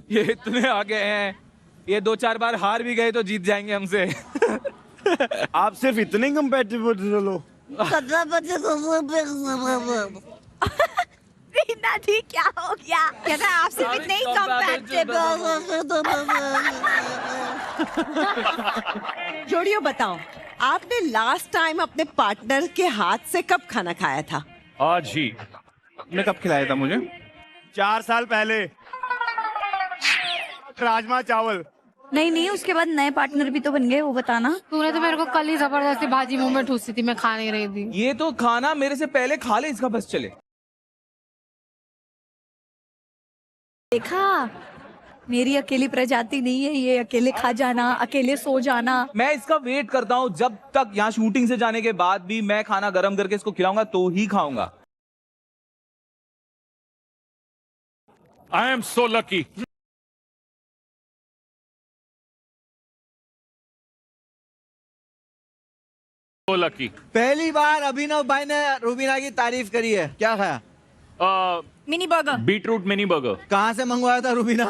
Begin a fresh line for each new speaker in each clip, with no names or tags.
ये इतने आगे हैं, ये 2-4 बार हार भी गए तो जीत जाएंगे हमसे।
आप सिर्फ इतने कंपेटिबल हो?
रीना जी क्या हो गया? कहता है आप सिर्फ इतने ही जोड़ियों बताओ, आपने लास्ट टाइम अपने पार्टनर के हाथ से कब खाना खाया था?
आज ही। ने कब खिलाया था मुझे?
4 साल पहले राजमा चावल।
नहीं, उसके बाद नए पार्टनर भी तो बन गए, वो बताना।
तूने तो मेरे को कल ही जबरदस्ती भाजी मुंह में ठूसी थी, मैं खा नहीं रही थी।
ये तो खाना मेरे से पहले खा ले, इसका बस चले।
देखा, मेरी अकेली प्रजाति नहीं है ये, अकेले खा जाना, अकेले सो जाना।
मैं इसका वेट करता हूँ, जब तक यहाँ शूटिंग से जाने के बाद भी मैं खाना गर्म करके इसको खिलाऊंगा तो ही खाऊंगा।
I am so lucky. So lucky.
पहली बार अभिनव भाई ने रूबीना की तारीफ करी है, क्या खाया?
Mini burger.
Beetroot mini burger.
कहाँ से मंगवाया था रूबीना?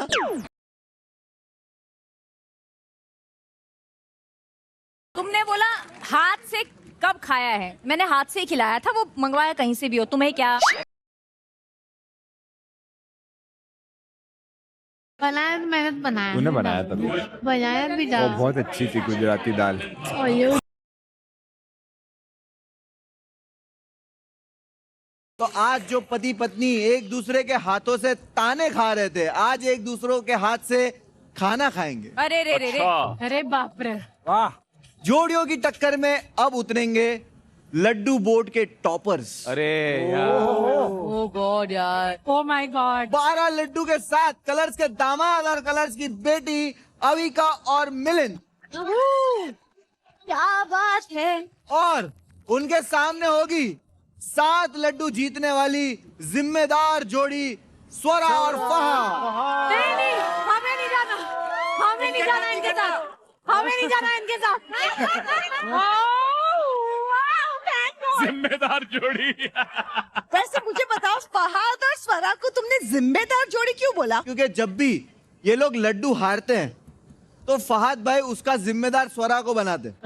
तुमने बोला हाथ से कब खाया है, मैंने हाथ से ही खिलाया था, वो मंगवाया कहीं से भी हो, तुम्हें क्या?
बनाया तो मैंने बनाया।
तूने बनाया था?
बनाया भी
वो बहुत अच्छी थी गुजराती दाल।
तो आज जो पति पत्नी एक दूसरे के हाथों से ताने खा रहे थे, आज एक दूसरों के हाथ से खाना खाएंगे।
अरे रे रे रे।
अरे बाप रे।
वाह।
जोड़ियों की टक्कर में अब उतरेंगे लड्डू बोर्ड के टॉपर्स।
अरे यार,
ओ गॉड यार, ओ माय गॉड।
12 लड्डू के साथ कलर्स के दामाद और कलर्स की बेटी अविका और मिलिंद।
क्या बात है।
और उनके सामने होगी 7 लड्डू जीतने वाली जिम्मेदार जोड़ी स्वरा और फहा।
नहीं, हमें नहीं जाना, हमें नहीं जाना इनके साथ, हमें नहीं जाना इनके साथ।
जिम्मेदार जोड़ी।
वैसे मुझे बताओ, फहाद और स्वरा को तुमने जिम्मेदार जोड़ी क्यों बोला?
क्योंकि जब भी ये लोग लड्डू हारते हैं तो फहाद भाई उसका जिम्मेदार स्वरा को बनाते हैं।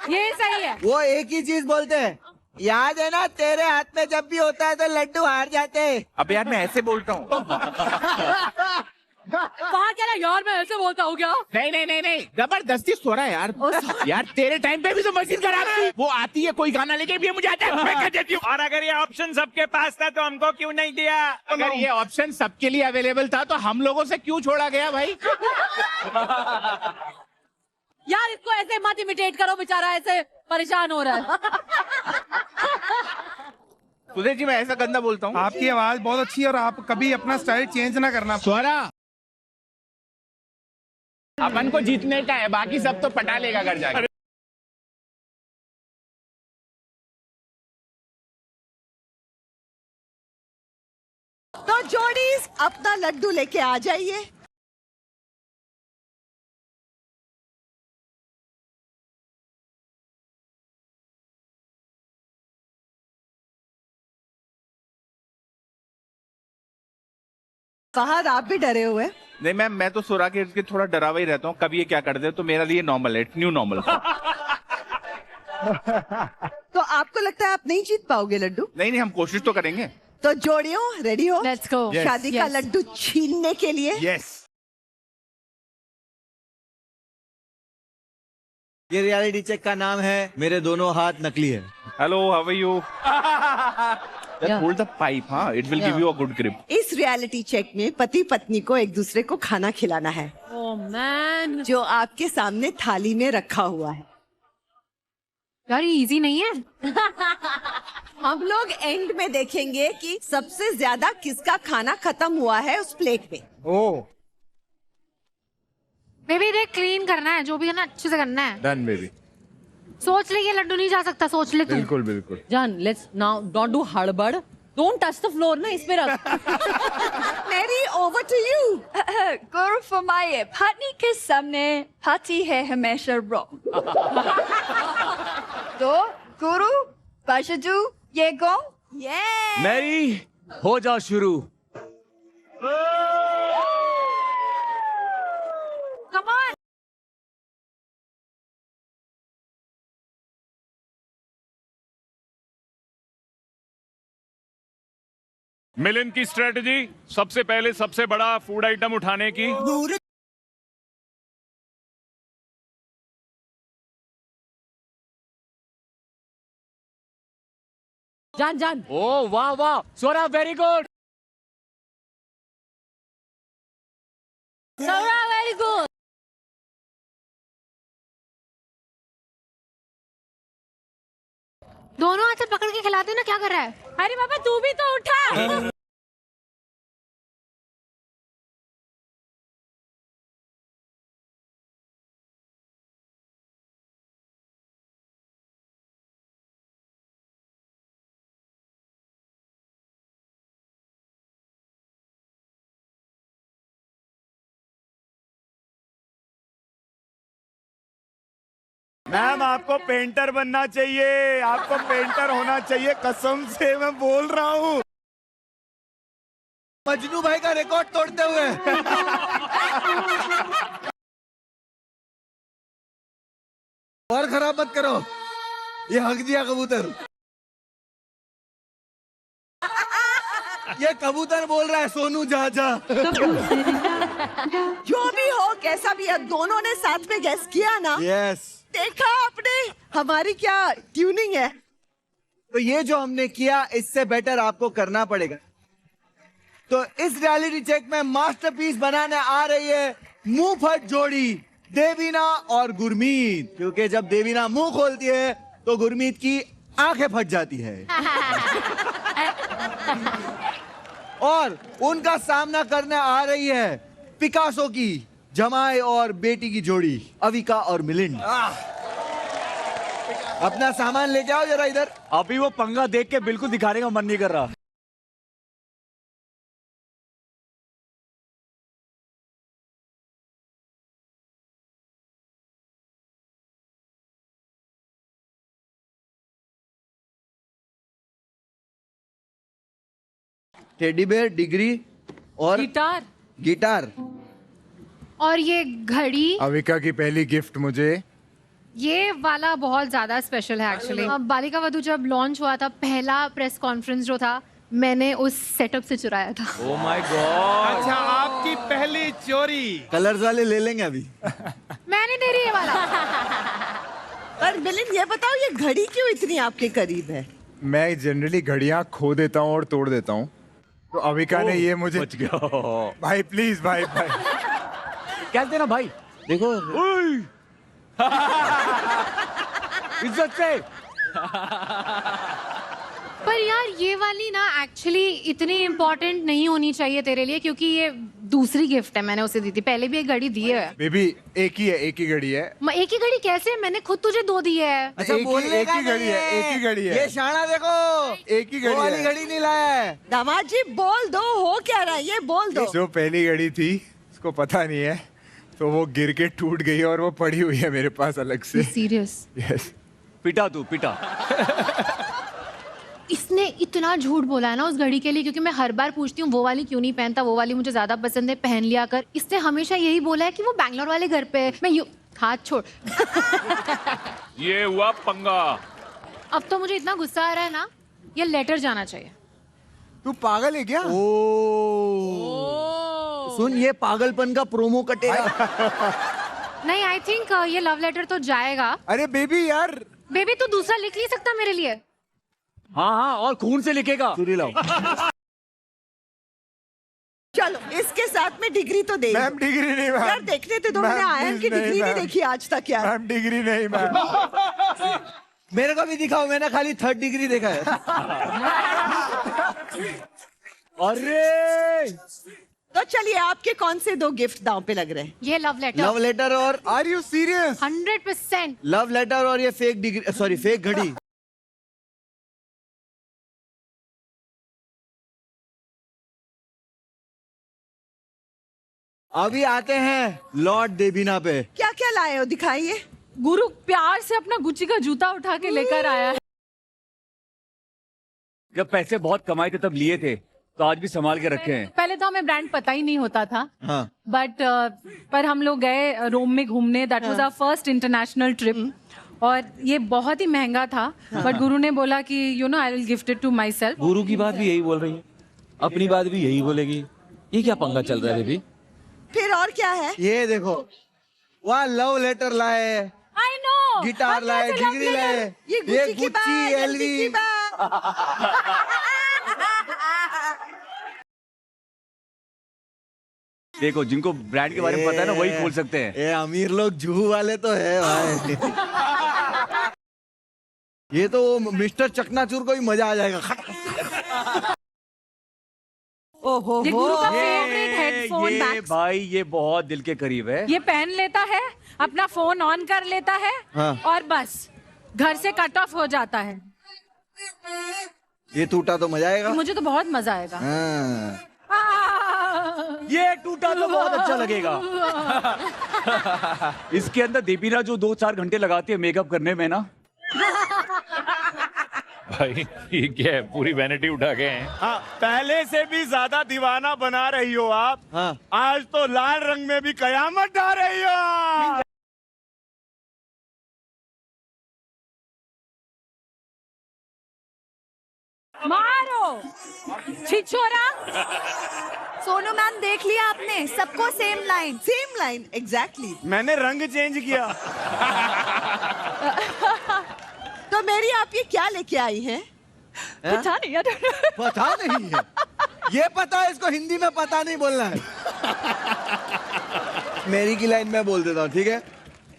ये सही है।
वो एक ही चीज बोलते हैं, याद है ना तेरे हाथ में जब भी होता है तो लड्डू हार जाते हैं।
अब यार मैं ऐसे बोलता हूँ।
कहा क्या यार, मैं ऐसे बोलता हूँ क्या?
नहीं, जबरदस्ती सो रहा है यार। यार तेरे टाइम पे भी तो मशीन खराब थी। वो आती है, कोई गाना लेके भी मुझे आता है, मैं कर देती हूँ।
और अगर ये ऑप्शन सबके पास था तो हमको क्यों नहीं दिया?
अगर ये ऑप्शन सबके लिए अवेलेबल था तो हम लोगों से क्यों छोड़ा गया भाई?
यार इसको ऐसे मत इमिटेट करो, बेचारा ऐसे परेशान हो रहा है।
सुधीर जी, मैं ऐसा गंदा बोलता हूँ?
आपकी आवाज बहुत अच्छी है और आप कभी अपना स्टाइल चेंज ना करना।
स्वरा, अपन को जीतने का है, बाकी सब तो पटा लेगा घर जाके।
तो जोड़ी अपना लड्डू लेके आ जाइए। फहद, आप भी डरे हुए?
नहीं मैम, मैं तो सुरा के थोड़ा डरा हुआ ही रहता हूँ, कभी ये क्या कर दे तो मेरा लिए नॉर्मल है, न्यू नॉर्मल।
तो आपको लगता है आप नहीं जीत पाओगे लड्डू?
नहीं, हम कोशिश तो करेंगे।
तो जोड़ियों रेडी हो?
Let's go.
शादी का लड्डू छीनने के लिए।
यस।
ये रियलिटी चेक का नाम है मेरे दोनों हाथ नकली है।
Hello, how are you? Hold the pipe, हाँ, it will give you a good grip.
इस रियलिटी चेक में पति पत्नी को एक दूसरे को खाना खिलाना है,
ओह मैन,
जो आपके सामने थाली में रखा हुआ है।
यार ये इजी नहीं है।
हम लोग एंड में देखेंगे कि सबसे ज्यादा किसका खाना खत्म हुआ है उस प्लेट में।
ओह
बेबी देख, क्लीन करना है, जो भी है ना अच्छे से करना है।
Done baby.
सोच ले, ये लड्डू नहीं जा सकता, सोच ले तू।
बिल्कुल बिल्कुल।
जान, लेट्स नाउ डोंट डू हड़बड़, डोंट टच द फ्लोर ना, इस पे रख।
मेरी ओवर टू यू।
गुरु फरमाइए, पत्नी के सामने पति है हमेशा रॉन्ग। तो गुरु बाशजू ये गो।
मैरी हो जाओ शुरू।
Come on.
मिलन की स्ट्रेटजी, सबसे पहले सबसे बड़ा फूड आइटम उठाने की।
जान जान
ओ वाह वाह, Swara very good.
Saura, very good. दोनों हाथ से पकड़ के खिलाते ना, क्या कर रहा है? अरे बाबा तू भी तो उठा।
मैम आपको पेंटर बनना चाहिए, आपको पेंटर होना चाहिए, कसम से मैं बोल रहा हूँ।
मजनू भाई का रिकॉर्ड तोड़ते हुए। और खराब मत करो, ये हक दिया कबूतर। ये कबूतर बोल रहा है सोनू जा जा।
जो भी हो, कैसा भी है, दोनों ने साथ में गैस किया ना।
यस।
देखा आपने हमारी क्या ट्यूनिंग है।
तो ये जो हमने किया, इससे बेटर आपको करना पड़ेगा। तो इस रियलिटी चेक में मास्टरपीस बनाने आ रही है मुंह फट जोड़ी देवीना और गुरमीत, क्योंकि जब देवीना मुंह खोलती है तो गुरमीत की आंखें फट जाती है। और उनका सामना करने आ रही है पिकासो की जमाई और बेटी की जोड़ी अविका और मिलिंड। अपना सामान लेके आओ जरा इधर।
अभी वो पंगा देख के बिल्कुल दिखाने का मन नहीं कर रहा।
टेडी बेयर, डिग्री और
गिटार
गिटार।
और ये घड़ी,
अविका की पहली गिफ्ट मुझे।
ये वाला बहुत ज्यादा स्पेशल है एक्चुअली। बालिका वधू जब लॉन्च हुआ था, पहला प्रेस कॉन्फ्रेंस जो था, मैंने उस सेटअप से चुराया था।
Oh my God!
अच्छा, आपकी पहली चोरी।
कलर्स वाले ले लेंगे अभी।
मैं नहीं दे रही ये वाला।
पर मिलिंद ये बताओ, ये घड़ी क्यों इतनी आपके करीब है?
मैं जनरली घड़ियां खो देता हूँ और तोड़ देता हूँ, तो अविका ने ये मुझे।
बच गया।
भाई प्लीज, भाई भाई
क्या देना भाई, देखो इज्जत से।
पर यार ये वाली ना एक्चुअली इतनी इम्पोर्टेंट नहीं होनी चाहिए तेरे लिए, क्योंकि ये दूसरी गिफ्ट है, मैंने उसे दी थी। पहले भी एक घड़ी दी है।
बेबी एक ही है, एक ही घड़ी है।
एक ही घड़ी कैसे? मैंने खुद तुझे दो दी है।
अच्छा,
एक ही घड़ी है, एक ही घड़ी है।
ये शाना देखो,
एक ही घड़ी
वो वाली
है।
घड़ी नहीं लाया है।
दामाद जी बोल दो, हो क्या रहा है, ये बोल दो।
जो पहली घड़ी थी उसको पता नहीं है, तो वो गिर के टूट गई और वो पड़ी हुई है मेरे पास अलग से।
सीरियस?
यस।
पिटा तू पिटा।
इसने इतना झूठ बोला है ना उस घड़ी के लिए, क्योंकि मैं हर बार पूछती हूँ वो वाली क्यों नहीं पहनता, वो वाली मुझे ज्यादा पसंद है, पहन लिया कर। इसने हमेशा यही बोला है कि वो बैंगलोर वाले घर पे है। मैं यू हाथ छोड़।
ये हुआ पंगा।
अब तो मुझे इतना गुस्सा आ रहा है ना, ये लेटर जाना चाहिए।
तू पागल है क्या?
सुन, ये पागलपन का प्रोमो कटेगा।
नहीं, आई थिंक ये लव लेटर तो जाएगा।
अरे बेबी यार।
बेबी तू दूसरा लिख नहीं सकता मेरे लिए?
हाँ हाँ, और खून से लिखेगा।
चुरी लाओ।
चलो इसके साथ में डिग्री तो दे।
मैम डिग्री नहीं मैम।
यार देखने थे तो मैंने
मैम,
आयन की
please,
डिग्री नहीं
मैम।
देखी आज तक यार।
मैम डिग्री नहीं मैम।
मेरे को भी दिखाओ, मैंने खाली 3rd डिग्री देखा है।
अरे
तो चलिए, आपके कौन से 2 गिफ्ट दांव पे लग रहे हैं?
ये लव लेटर।
लव लेटर और
are you serious?
100%।
Love letter और ये फेक डिग्री, सॉरी फेक घड़ी। अभी आते हैं लॉर्ड देवीना पे।
क्या क्या लाए हो, दिखाइए।
गुरु प्यार से अपना गुच्ची का जूता उठा के लेकर आया है।
जब पैसे बहुत कमाए थे तब लिए थे,
तो आज भी संभाल के रखे हैं।
पहले तो हमें ब्रांड पता ही नहीं होता था,
हाँ
बट पर हम लोग गए रोम में घूमने। That was our first international trip और ये बहुत ही महंगा था, बट गुरु ने बोला कि you know I will gift it to myself.
गुरु की बात भी यही बोल रही है, अपनी बात भी यही बोलेगी। ये क्या पंगा चल रहा है बेबी?
फिर और क्या है?
ये देखो, वहाँ लव लेटर लाए,
आई नो,
गिटार लाए, डिग्री लाए,
ये
गुच्ची, एलवी।
देखो, जिनको ब्रांड के बारे में पता है ना वही खोल सकते हैं।
ये अमीर लोग जूहू वाले तो है भाई। ये तो मिस्टर चकनाचूर को ही मजा आ जाएगा।
ओहो
ये गुरु का फेवरेट हेडफोन
ये
मैक्स।
भाई ये बहुत दिल के करीब है।
ये पहन लेता है, अपना फोन ऑन कर लेता है
हाँ।
और बस घर से कट ऑफ हो जाता है।
ये टूटा तो मजा आएगा।
मुझे तो बहुत मजा आएगा।
हाँ।
ये टूटा तो बहुत अच्छा लगेगा। इसके अंदर दीपिना जो 2-4 घंटे लगाती है मेकअप करने में ना।
भाई ये क्या है, पूरी वैनिटी उठा गए हैं।
हाँ, पहले से भी ज्यादा दीवाना बना रही हो आप।
हाँ।
आज तो लाल रंग में भी कयामत ढा रही हो।
मारो छिछोरा।
सोनू मैम देख लिया आपने, सबको सेम लाइन एग्जैक्टली।
मैंने रंग चेंज किया।
तो मेरी आप ये क्या लेके आई हैं?
पता नहीं यार।
पता नहीं है, ये पता है इसको, हिंदी में पता नहीं बोलना है। मेरी की लाइन मैं बोल देता हूँ, ठीक है?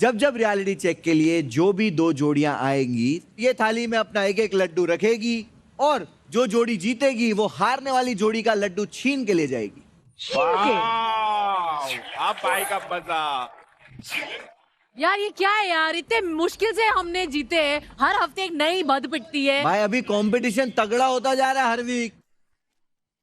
जब जब रियलिटी चेक के लिए जो भी 2 जोड़ियां आएंगी, ये थाली में अपना एक एक लड्डू रखेगी और जो जोड़ी जीतेगी वो हारने वाली जोड़ी का लड्डू छीन के ले जाएगी।
आप भाई का मजा।
यार ये क्या है यार, इतने मुश्किल से हमने जीते हैं। हर हफ्ते एक नई बद पिटती है।
भाई अभी कंपटीशन तगड़ा होता जा रहा है हर वीक।